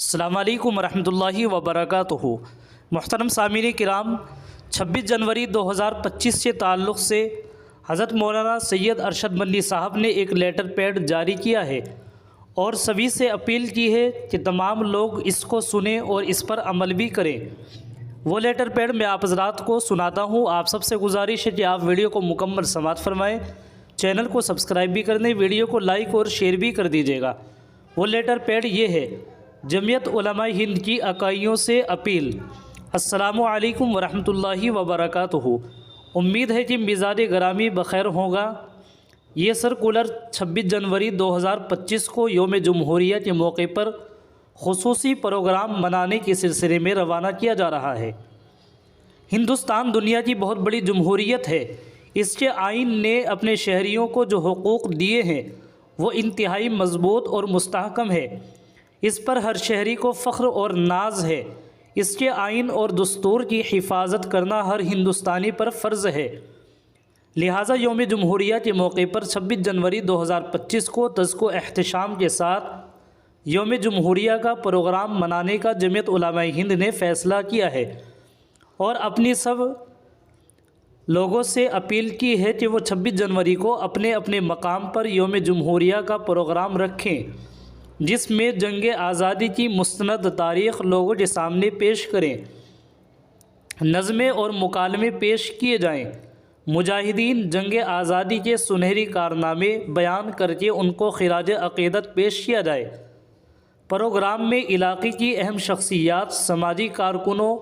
السلام علیکم ورحمۃ اللہ وبرکاتہ۔ محترم سامعین کرام، 26 جنوری 2025 سے تعلق سے حضرت مولانا سید ارشد مدنی صاحب نے ایک لیٹر پیڈ جاری کیا ہے اور سبھی سے اپیل کی ہے کہ تمام لوگ اس کو سنیں اور اس پر عمل بھی کریں۔ وہ لیٹر پیڈ میں آپ حضرات کو سناتا ہوں۔ آپ سب سے گزارش ہے کہ آپ ویڈیو کو مکمل سماعت فرمائیں، چینل کو سبسکرائب بھی کر دیں، ویڈیو کو لائک اور شیئر بھی کر دیجیے گا۔ وہ لیٹر پیڈ یہ ہے: جمعیت علماء ہند کی اکائیوں سے اپیل۔ السلام علیکم ورحمۃ اللہ وبرکاتہ۔ امید ہے کہ مزاج گرامی بخیر ہوگا۔ یہ سرکولر 26 جنوری 2025 کو یوم جمہوریہ کے موقع پر خصوصی پروگرام منانے کے سلسلے میں روانہ کیا جا رہا ہے۔ ہندوستان دنیا کی بہت بڑی جمہوریت ہے۔ اس کے آئین نے اپنے شہریوں کو جو حقوق دیے ہیں وہ انتہائی مضبوط اور مستحکم ہے۔ اس پر ہر شہری کو فخر اور ناز ہے۔ اس کے آئین اور دستور کی حفاظت کرنا ہر ہندوستانی پر فرض ہے۔ لہٰذا یوم جمہوریہ کے موقع پر 26 جنوری 2025 کو تزک و احتشام کے ساتھ یوم جمہوریہ کا پروگرام منانے کا جمعیت علماء ہند نے فیصلہ کیا ہے اور اپنی سب لوگوں سے اپیل کی ہے کہ وہ 26 جنوری کو اپنے اپنے مقام پر یوم جمہوریہ کا پروگرام رکھیں، جس میں جنگ آزادی کی مستند تاریخ لوگوں کے سامنے پیش کریں، نظمیں اور مکالمے پیش کیے جائیں، مجاہدین جنگ آزادی کے سنہری کارنامے بیان کر کے ان کو خراج عقیدت پیش کیا جائے۔ پروگرام میں علاقے کی اہم شخصیات، سماجی کارکنوں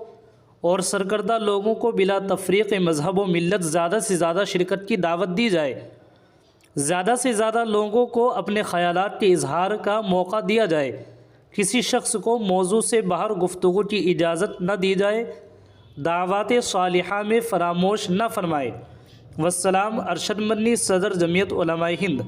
اور سرکردہ لوگوں کو بلا تفریق مذہب و ملت زیادہ سے زیادہ شرکت کی دعوت دی جائے۔ زیادہ سے زیادہ لوگوں کو اپنے خیالات کے اظہار کا موقع دیا جائے۔ کسی شخص کو موضوع سے باہر گفتگو کی اجازت نہ دی جائے۔ دعوات صالحہ میں فراموش نہ فرمائے۔ والسلام، ارشد مدنی، صدر جمعیت علماء ہند۔